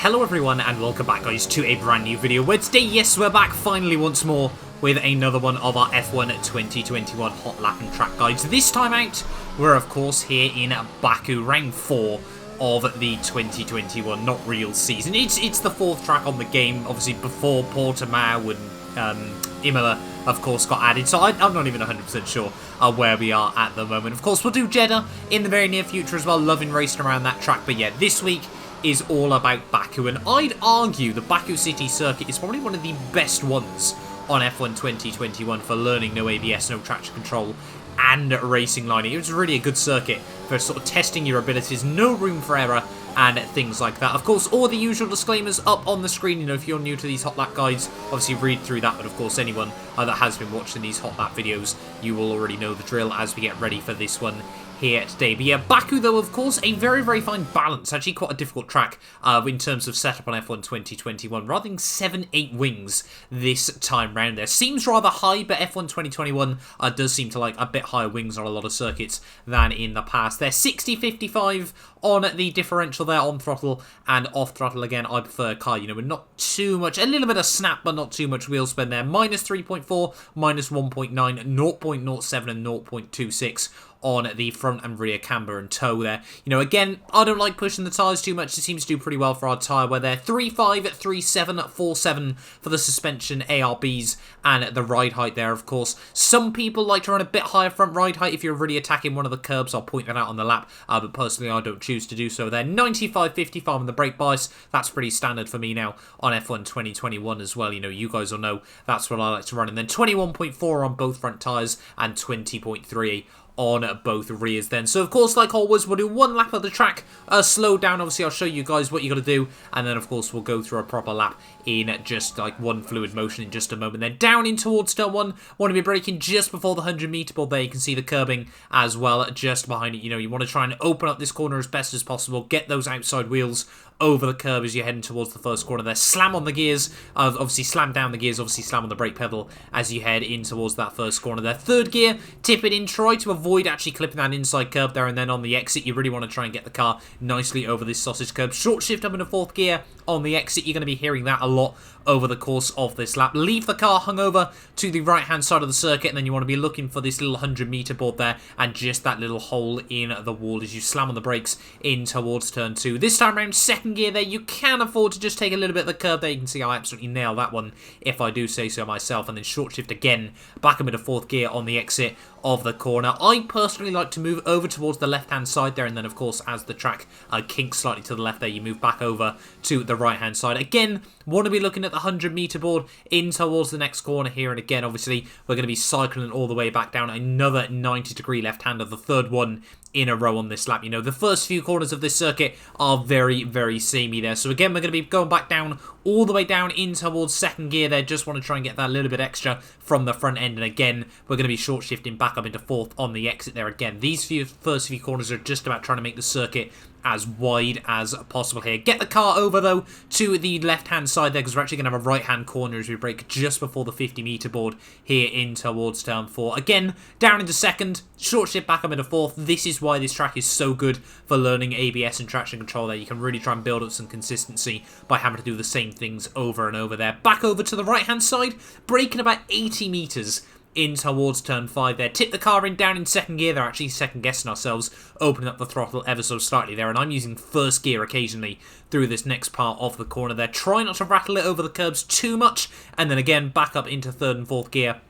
Hello everyone and welcome back guys to a brand new video where today, yes, we're back finally once more with another one of our F1 2021 hot lap and track guides. This time out, we're of course here in Baku, round 4 of the 2021 not real season. It's the fourth track on the game, obviously before Portimao and Imola of course got added, so I'm not even 100% sure where we are at the moment. Of course we'll do Jeddah in the very near future as well, loving racing around that track, but yeah, this week is all about Baku, and I'd argue the Baku City circuit is probably one of the best ones on F1 2021 for learning no ABS, no traction control, and racing lining. It was really a good circuit for sort of testing your abilities, no room for error, and things like that. Of course, all the usual disclaimers up on the screen. You know, if you're new to these hot lap guides, obviously read through that, but of course anyone that has been watching these hot lap videos, you will already know the drill as we get ready for this one here today. But yeah, Baku though, of course, a very, very fine balance. Actually quite a difficult track in terms of setup on F1 2021. Rather than 7-8 wings this time round there. Seems rather high, but F1 2021 does seem to like a bit higher wings on a lot of circuits than in the past. They're 60-55 on the differential there on throttle and off throttle. Again, I prefer car, you know, with not too much, a little bit of snap, but not too much wheel spin there. Minus 3.4, minus 1.9, 0.07 and 0.26 on the front and rear camber and toe there. You know, again, I don't like pushing the tyres too much. It seems to do pretty well for our tyre wear there. 3.5, 3.7, 4.7 for the suspension, ARBs, and the ride height there, of course. Some people like to run a bit higher front ride height if you're really attacking one of the curbs. I'll point that out on the lap, but personally I don't choose to do so there. 95-55 on the brake bias. That's pretty standard for me now on F1 2021 as well. You know, you guys will know that's what I like to run. And then 21.4 on both front tyres and 20.3 on both rears then. So of course, like always, we'll do one lap of the track, slow down. Obviously I'll show you guys what you got to do, and then of course we'll go through a proper lap in just like one fluid motion in just a moment. Then down in towards turn 1, want to be braking just before the 100 meter board there. You can see the curbing as well just behind it. You know, you want to try and open up this corner as best as possible, get those outside wheels over the curb as you're heading towards the first corner there. Slam on the gears, obviously slam down the gears, obviously slam on the brake pedal as you head in towards that first corner there. Third gear, tip it in, try to avoid actually clipping that inside curb there, and then on the exit you really want to try and get the car nicely over this sausage curb. Short shift up into fourth gear on the exit. You're going to be hearing that a lot over the course of this lap. Leave the car hung over to the right hand side of the circuit, and then you want to be looking for this little 100 meter board there and just that little hole in the wall as you slam on the brakes in towards turn 2. This time around, second gear there, you can afford to just take a little bit of the curb there. You can see I absolutely nail that one if I do say so myself. And then short shift again back into fourth gear on the exit of the corner. I personally like to move over towards the left hand side there, and then of course as the track kinks slightly to the left there, you move back over to the right hand side. Again, want to be looking at the 100 meter board in towards the next corner here, and again obviously we're going to be cycling all the way back down another 90-degree left hander, the third one in a row on this lap. You know, the first few corners of this circuit are very, very samey there. So again, we're going to be going back down, all the way down in towards second gear there. Just want to try and get that little bit extra from the front end. And again, we're going to be short shifting back up into fourth on the exit there again. These first few corners are just about trying to make the circuit as wide as possible here. Get the car over though to the left hand side there, because we're actually going to have a right hand corner as we brake just before the 50 meter board here in towards turn 4. Again, down into second, short shift back up into fourth. This is why this track is so good for learning ABS and traction control there. You can really try and build up some consistency by having to do the same things over and over there. Back over to the right hand side, braking about 80 meters in towards turn 5 there. Tip the car in down in second gear. They're actually second guessing ourselves, opening up the throttle ever so slightly there, and I'm using first gear occasionally through this next part of the corner there. Try not to rattle it over the curbs too much, and then again back up into third and fourth gear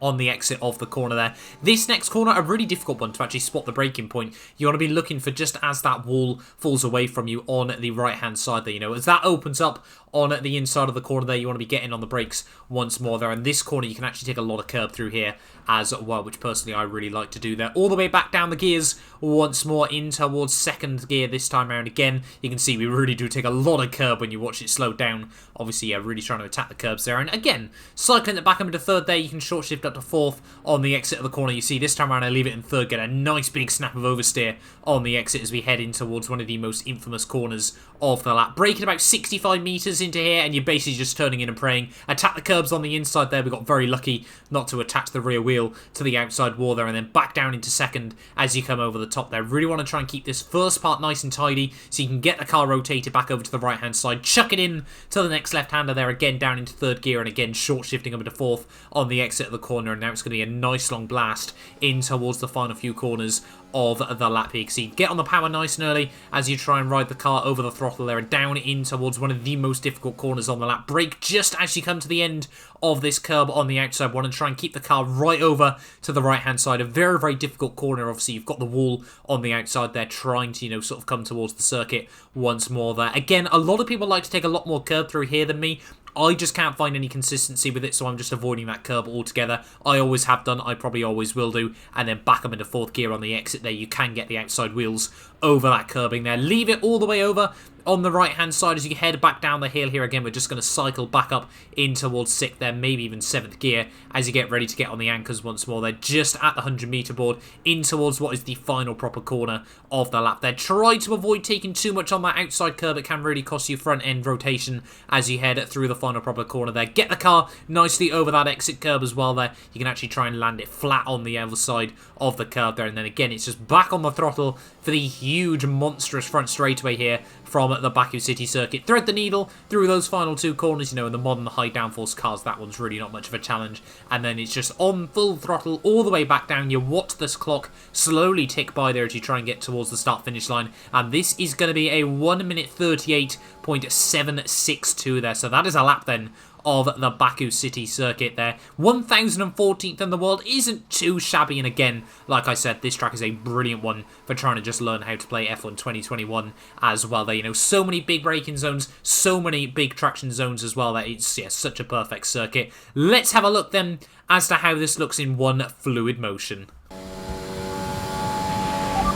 on the exit of the corner there. This next corner, a really difficult one to actually spot the braking point. You want to be looking for just as that wall falls away from you on the right hand side there. You know, as that opens up on the inside of the corner there, you want to be getting on the brakes once more there. And this corner, you can actually take a lot of curb through here as well, which personally I really like to do there. All the way back down the gears once more in towards second gear this time around. Again, you can see we really do take a lot of curb when you watch it slow down. Obviously, yeah, really trying to attack the curbs there. And again, cycling it back up into third there, you can short shift up to fourth on the exit of the corner. You see this time around I leave it in third, get a nice big snap of oversteer on the exit as we head in towards one of the most infamous corners of the lap. Braking about 65 meters into here, and you're basically just turning in and praying. Attack the curbs on the inside there. We got very lucky not to attach the rear wheel to the outside wall there, and then back down into second as you come over the top there. Really want to try and keep this first part nice and tidy so you can get the car rotated back over to the right-hand side, chuck it in to the next left-hander there, again down into third gear, and again short shifting up into fourth on the exit of the corner, and now it's going to be a nice long blast in towards the final few corners of the lap here. So you get on the power nice and early as you try and ride the car over the throttle there and down in towards one of the most difficult corners on the lap. Brake just as you come to the end of this curb on the outside one and try and keep the car right over to the right hand side. A very, very difficult corner. Obviously, you've got the wall on the outside there trying to, you know, sort of come towards the circuit once more there. Again, a lot of people like to take a lot more curb through here than me. I just can't find any consistency with it, so I'm just avoiding that curb altogether. I always have done, I probably always will do, and then back up into fourth gear on the exit there. You can get the outside wheels over that curbing there. Leave it all the way over on the right-hand side as you head back down the hill here. Again, we're just going to cycle back up in towards sixth there, maybe even seventh gear as you get ready to get on the anchors once more. They're just at the 100-meter board in towards what is the final proper corner of the lap there. Try to avoid taking too much on that outside curb. It can really cost you front-end rotation as you head through the final proper corner there. Get the car nicely over that exit curb as well there. You can actually try and land it flat on the other side of the curb there, and then again it's just back on the throttle for the huge monstrous front straightaway here from the Baku City circuit. Thread the needle through those final two corners, you know, in the modern high downforce cars, that one's really not much of a challenge. And then it's just on full throttle all the way back down. You watch this clock slowly tick by there as you try and get towards the start-finish line. And this is going to be a 1 minute 38.762 there. So that is a lap then of the Baku City circuit there. 1014th in the world isn't too shabby, and again, like I said, this track is a brilliant one for trying to just learn how to play F1 2021 as well. There, you know, so many big braking zones, so many big traction zones as well. That it's such a perfect circuit. Let's have a look then as to how this looks in one fluid motion.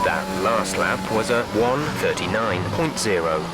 That last lap was a 1:39.0.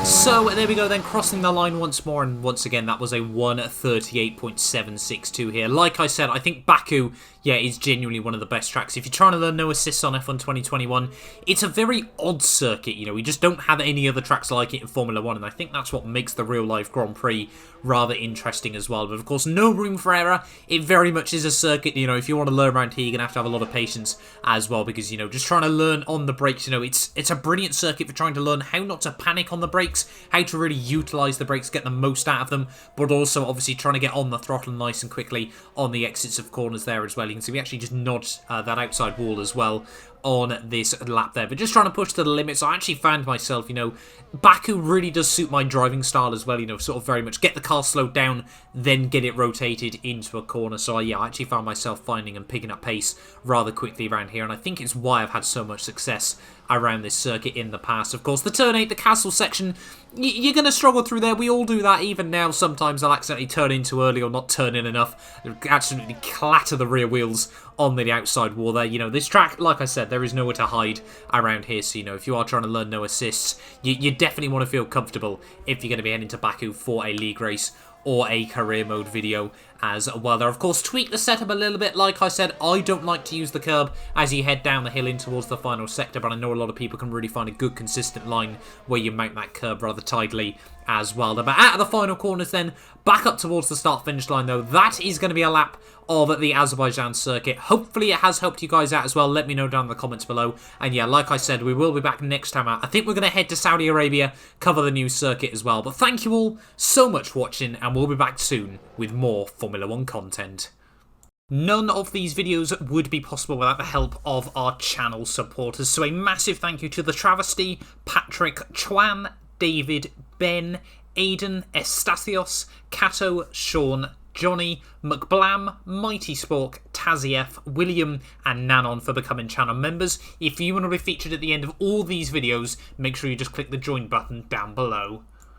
So there we go then, crossing the line once more, and once again that was a 1:38.762 here. Like I said, I think Baku, yeah, is genuinely one of the best tracks. If you're trying to learn no assists on F1 2021, it's a very odd circuit, you know, we just don't have any other tracks like it in Formula 1, and I think that's what makes the real life Grand Prix rather interesting as well. But of course, no room for error. It very much is a circuit, you know, if you want to learn around here, you're going to have a lot of patience as well, because, you know, just trying to learn on the brakes, you know, it's a brilliant circuit for trying to learn how not to panic on the brakes, how to really utilise the brakes, get the most out of them, but also obviously trying to get on the throttle nice and quickly on the exits of corners there as well. You can see we actually just nod that outside wall as well on this lap there, but just trying to push to the limits. I actually found myself, you know, Baku really does suit my driving style as well, you know, sort of very much get the car slowed down, then get it rotated into a corner. So yeah, I actually found myself finding and picking up pace rather quickly around here, and I think it's why I've had so much success around this circuit in the past. Of course, the turn 8, the castle section, you're going to struggle through there. We all do that even now. Sometimes I'll accidentally turn in too early or not turn in enough. Absolutely clatter the rear wheels on the outside wall there. You know, this track, like I said, there is nowhere to hide around here. So, you know, if you are trying to learn no assists, you definitely want to feel comfortable if you're going to be heading to Baku for a league race or a career mode video as well. They're of course tweaked the setup a little bit. Like I said, I don't like to use the curb as you head down the hill in towards the final sector, but I know a lot of people can really find a good consistent line where you mount that curb rather tidily as well. But out of the final corners then, back up towards the start finish line though, that is going to be a lap of the Azerbaijan circuit. Hopefully it has helped you guys out as well. Let me know down in the comments below. And yeah, like I said, we will be back next time out. I think we're going to head to Saudi Arabia, cover the new circuit as well. But thank you all so much for watching, and we'll be back soon with more Formula 1 content. None of these videos would be possible without the help of our channel supporters. So a massive thank you to The Travesty, Patrick, Chwan, David, Ben, Aidan, Estasios, Kato, Sean, Johnny, McBlam, Mighty Spork, Tazief, William, and Nanon for becoming channel members. If you want to be featured at the end of all these videos, make sure you just click the join button down below.